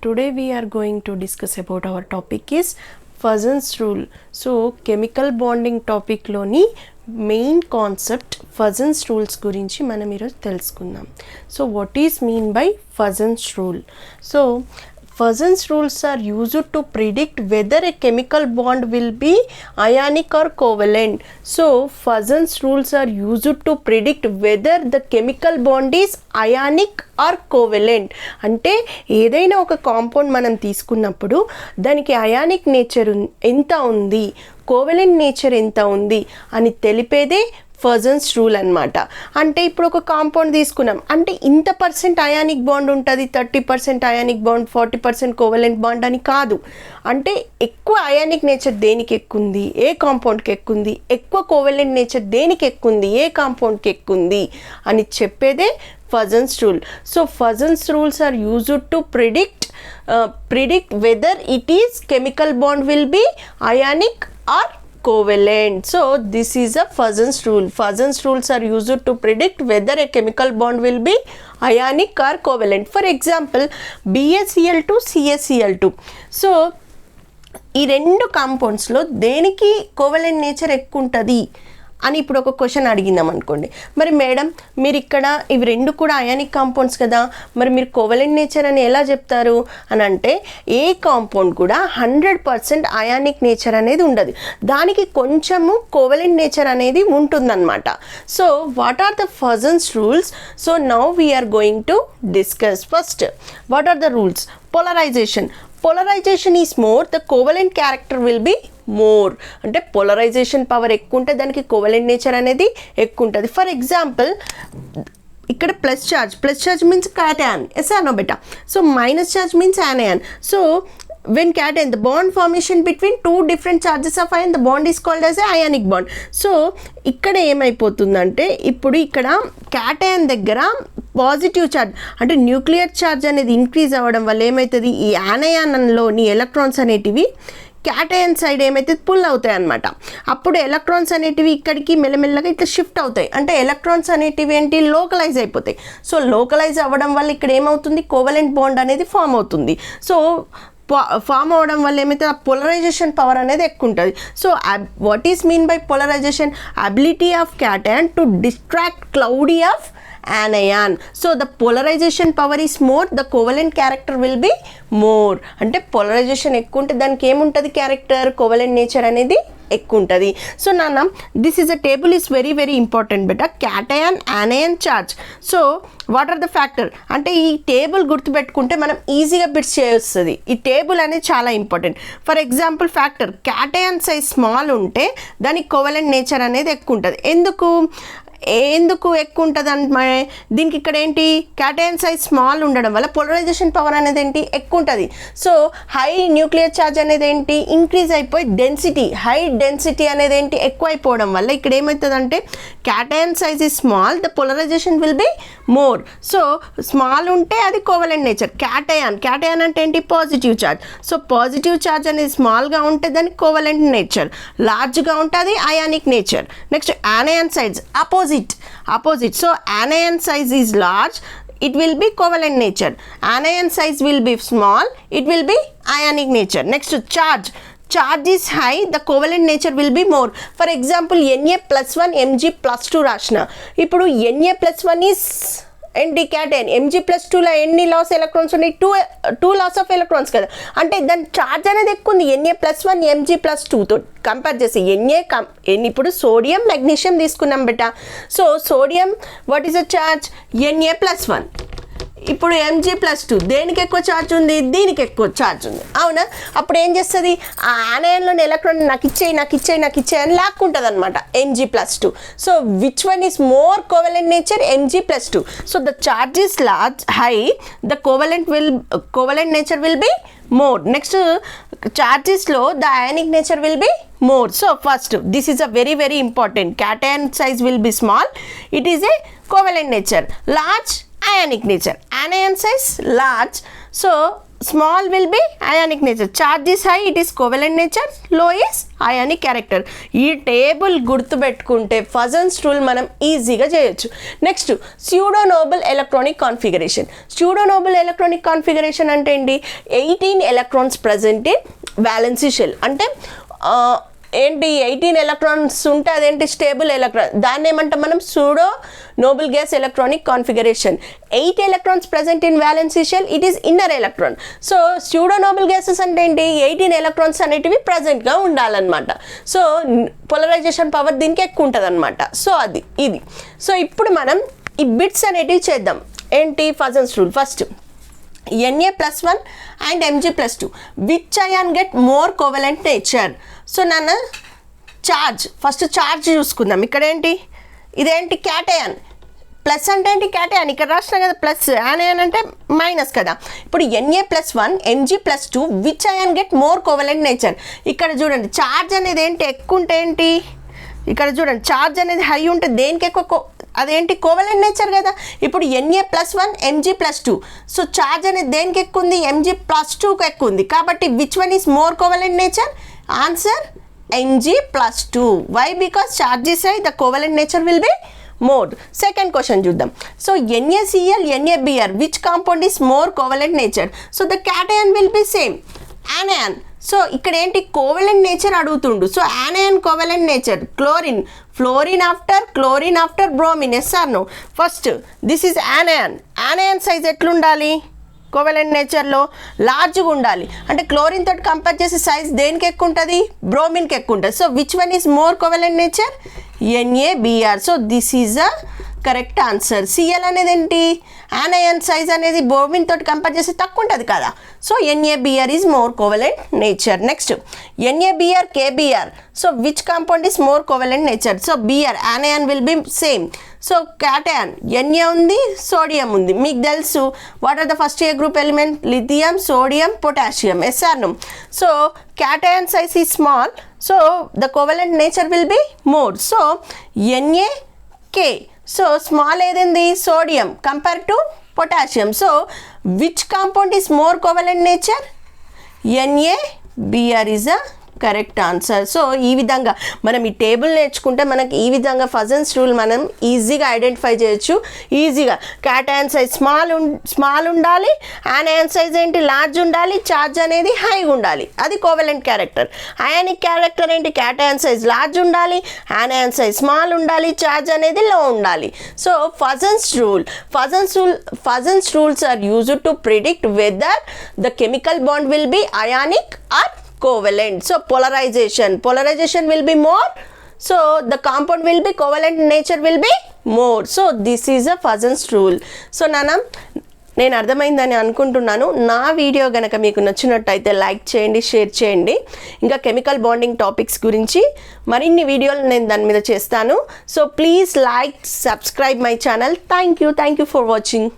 Today we are going to discuss about our topic is Fuzzen's rule. So chemical bonding topic loni main concept Fuzzen's rules గురించి మనం ఈరోజు తెలుసుకుందాం. So what is mean by Fuzzen's rule? So Fuzzen's rules are used to predict whether a chemical bond will be ionic or covalent. So Fuzzen's rules are used to predict whether the chemical bond is ionic or covalent. అంటే ఏదైనా ఒక compound మనం తీసుకున్నప్పుడు దానికి ionic nature ఎంత ఉంది, covalent nature ఎంత ఉంది అని తెలిపేదే ఫజన్స్ రూల్ అన్నమాట. అంటే ఇప్పుడు ఒక కాంపౌండ్ తీసుకున్నాం అంటే ఇంత పర్సెంట్ అయానిక్ బాండ్ ఉంటుంది, 30% అయానిక్ బాండ్, 40% కోవలెంట్ బాండ్ అని కాదు. అంటే ఎక్కువ అయానిక్ నేచర్ దేనికి ఎక్కుంది, ఏ కాంపౌండ్కి ఎక్కుంది, ఎక్కువ కోవలెంట్ నేచర్ దేనికి ఎక్కుంది, ఏ కాంపౌండ్కి ఎక్కుంది అని చెప్పేదే Fuzzen's rule. So Fuzzen's rules are used to predict whether it is chemical bond will be ionic or covalent. So this is a Fuzzen's rule. Fuzzen's rules are used to predict whether a chemical bond will be ionic or covalent. For example, BaCl2 CaCl2. So ఈ రెండు కాంపౌండ్స్లో దేనికి covalent nature ఎక్కువ ఉంటుంది అని ఇప్పుడు ఒక question అడిగిందాం అనుకోండి. మరి మేడం మీరు ఇక్కడ ఇవి రెండు కూడా అయానిక్ కాంపౌండ్స్ కదా, మరి మీరు కోవలెంట్ నేచర్ అని ఎలా చెప్తారు అని అంటే ఏ కాంపౌండ్ కూడా 100% అయానిక్ నేచర్ అనేది ఉండదు, దానికి కొంచెము కోవలెంట్ నేచర్ అనేది ఉంటుందన్నమాట. So what are the Fuzzen's rules? So now we're going to discuss. First what are the rules? Polarization is more, the covalent character will be more. అంటే polarization power ఎక్కువ ఉంటే దానికి కోవలెంట్ నేచర్ అనేది ఎక్కువ ఉంటుంది. For example ఇక్కడ plus charge means cation, yes or no బెటా. So minus charge means anion. So when cation, the bond formation between two different charges of ion, the bond is called as a ionic bond. So ఇక్కడ ఏమైపోతుందంటే ఇప్పుడు ఇక్కడ cation దగ్గర positive charge అంటే nuclear charge అనేది increase అవ్వడం వల్ల ఏమవుతుంది, ఈ యానయాన్లోని ఎలక్ట్రాన్స్ అనేటివి క్యాటయాన్ సైడ్ ఏమైతే పుల్ అవుతాయి అనమాట. అప్పుడు ఎలక్ట్రాన్స్ అనేటివి ఇక్కడికి మెల్లమెల్లగా ఇట్లా షిఫ్ట్ అవుతాయి. అంటే ఎలక్ట్రాన్స్ అనేటివి ఏంటి, లోకలైజ్ అయిపోతాయి. సో లోకలైజ్ అవ్వడం వల్ల ఇక్కడ ఏమవుతుంది, కోవలెంట్ బాండ్ అనేది ఫామ్ అవుతుంది. సో ఫామ్ అవడం వల్ల ఏమైతే ఆ పోలరైజేషన్ పవర్ అనేది ఎక్కువ ఉంటుంది. So what is mean by polarization? Ability of cation to distract cloudy of anion. So the polarization power is more, the covalent character will be more. అంటే polarisation ఎక్కువ ఉంటే దానికి ఏముంటుంది, క్యారెక్టర్ కోవలెంట్ నేచర్ అనేది ఎక్కువ ఉంటుంది. సో నాన్న this is a table is very very important బెటా. Cation, anion, charge. So what are the factor అంటే ఈ టేబుల్ గుర్తుపెట్టుకుంటే మనం ఈజీగా బిట్స్ చేయొస్తుంది. ఈ టేబుల్ అనేది చాలా important. For example factor cation size small ఉంటే దానికి కోవలెంట్ నేచర్ అనేది ఎక్కువ ఉంటుంది. ఎందుకు ఎక్కువ ఉంటుంది అంటే దీనికి ఇక్కడ ఏంటి, క్యాటయాన్ సైజ్ స్మాల్ ఉండడం వల్ల పోలరైజేషన్ పవర్ అనేది ఏంటి ఎక్కువ ఉంటుంది. సో హై న్యూక్లియర్ ఛార్జ్ అనేది ఏంటి ఇంక్రీజ్ అయిపోయి హై డెన్సిటీ అనేది ఏంటి ఎక్కువ అయిపోవడం వల్ల ఇక్కడ ఏమవుతుందంటే cation size is small, the polarization will be more. So small ఉంటే అది కోవలెంట్ నేచర్. క్యాటయాన్ అంటే ఏంటి, positive charge. So positive charge అనేది స్మాల్గా ఉంటే దానికి కోవలెంట్ నేచర్, లార్జ్గా ఉంటే అది ionic nature. Next anion size opposite. So anion size is large, it will be covalent nature. Anion size will be small, it will be ionic nature. Next charge is high, the covalent nature will be more. For example Na+1 Mg+2 రాసిన, ఇప్పుడు Na+1 is and cation, Mg+2లో ఎన్ని loss electrons ఉన్నాయి, two loss of electrons కదా. అంటే దాని charge అనేది ఎక్కువ ఉంది Na+1 Mg+2తో కంపేర్ చేసి. ఇప్పుడు సోడియం మెగ్నీషియం తీసుకున్నాం beta. So sodium what is the charge, Na+1. ఇప్పుడు Mg+2 దేనికి ఎక్కువ ఛార్జ్ ఉంది, దీనికి ఎక్కువ ఛార్జ్ ఉంది, అవునా. అప్పుడు ఏం చేస్తుంది, ఆ యానయాన్లోని ఎలక్ట్రాన్ నాకు ఇచ్చేయి అని లాక్కుంటుంది అనమాట Mg+2. So which one is more covalent nature, Mg+2. So the charge is high, the covalent nature will B more. Next charges low, the ionic nature will be more. So first this is a very very important. Cation size will be small, it is a covalent nature. Large, ionic nature. Anion size large, so small will be ionic nature, charge is high, it is covalent nature, low is ionic character. ఈ table గుర్తుపెట్టుకుంటే Fajans rule మనం ఈజీగా చేయొచ్చు. Next pseudo noble electronic configuration. Pseudo noble electronic configuration అంటే ఏంటి? 18 electrons present in valency shell. అంటే ఏంటి 18 electrons ఉంటే అదేంటి స్టేబుల్ ఎలక్ట్రాన్, దాన్ని ఏమంటాం మనం pseudo noble gas electronic configuration. 8 electrons present in valency shell, it is inner electron. So pseudo noble gases అంటే ఏంటి? 18 ఎలక్ట్రాన్స్ అనేటివి ప్రజెంట్గా ఉండాలన్నమాట. సో పోలరైజేషన్ పవర్ దీనికి ఎక్కువ ఉంటుంది అనమాట. సో అది ఇది. సో ఇప్పుడు మనం ఈ బిట్స్ అనేటివి చేద్దాం. ఏంటి Fajans rule? First Na+1 and Mg+2, which ion get more covalent nature? So నన్ను చార్జ్, ఫస్ట్ చార్జ్ చూసుకుందాం. ఇక్కడ ఏంటి? ఇదేంటి? క్యాటయాన్. ప్లస్ అంటే ఏంటి? క్యాటయాన్. ఇక్కడ రాసిన కదా ప్లస్, యానయాన్ అంటే మైనస్ కదా. ఇప్పుడు Na+1 Mg+2, which ion get more covalent nature. ఇక్కడ చూడండి చార్జ్ అనేది ఏంటి? ఎక్కువ ఉంటే ఏంటి? ఇక్కడ చూడండి చార్జ్ అనేది హై ఉంటే దేనికి ఎక్కువ? అదేంటి? కోవలెంట్ నేచర్ కదా. ఇప్పుడు Na+1 Mg+2, సో చార్జ్ అనేది దేనికి ఎక్కువ ఉంది? Mg+2కు ఎక్కువ ఉంది. కాబట్టి which one is more covalent nature? Answer Mg+2. Why? Because charge is high, the covalent nature will be more. Second question చూద్దాం. So NaCl NaBr, which compound is more covalent nature? So the cation will be same, anion. So ఇక్కడ ఏంటి? Covalent nature అడుగుతుండు. So anion covalent nature, chlorine, fluorine after bromine. Yes or no? First this is anion. Anion size ఎట్లుండాలి? Covalent నేచర్లో లార్జ్గా ఉండాలి. అంటే chlorine తోటి compare చేసే సైజ్ దేనికి ఎక్కువ ఉంటుంది? బ్రోమిన్కి ఎక్కువ ఉంటుంది. So which one is more covalent nature? NaBr. So this is a correct answer. Cl అనేది ఏంటి? యానయాన్ సైజ్ అనేది బ్రోమిన్ తోటి కంపేర్ చేస్తే తక్కువ ఉంటుంది కదా. So NaBr is more covalent nature. Next NaBr KBr. So which compound is more covalent nature? So Br, anion will be same. So cation Na ఉంది, sodium ఉంది. మీకు తెలుసు what are the first A group element? Lithium, sodium, potassium. Yes or no? So cation size is small, so the covalent nature will be more. So NaK. So small ఏదండి? Sodium compare to potassium. So which compound is more covalent nature? NaBr is a correct answer. So ఈ విధంగా మనం ఈ table నేర్చుకుంటే మనకి ఈ విధంగా Fajans rule మనం ఈజీగా ఐడెంటిఫై చేయొచ్చు. ఈజీగా క్యాటయాన్ సైజ్ స్మాల్ ఉండాలి, యానయాన్ సైజ్ ఏంటి? లార్జ్ ఉండాలి, చార్జ్ అనేది హైగా ఉండాలి, అది కోవలెంట్ క్యారెక్టర్. అయానిక్ క్యారెక్టర్ ఏంటి? క్యాటయాన్ సైజ్ లార్జ్ ఉండాలి, యానయాన్ సైజ్ స్మాల్ ఉండాలి, చార్జ్ అనేది లో ఉండాలి. So Fajans rules are used to predict whether the chemical bond will be ionic or covalent. So polarization will be more, so the compound will be covalent, nature will be more. So this is a Fazens rule. So నేను అర్థమైందని అనుకుంటున్నాను. నా video కనుక మీకు నచ్చినట్టయితే like చేయండి, share చేయండి. ఇంకా కెమికల్ బాండింగ్ టాపిక్స్ గురించి మరిన్ని వీడియోలు నేను దాని మీద చేస్తాను. So please like, subscribe my channel. Thank you for watching.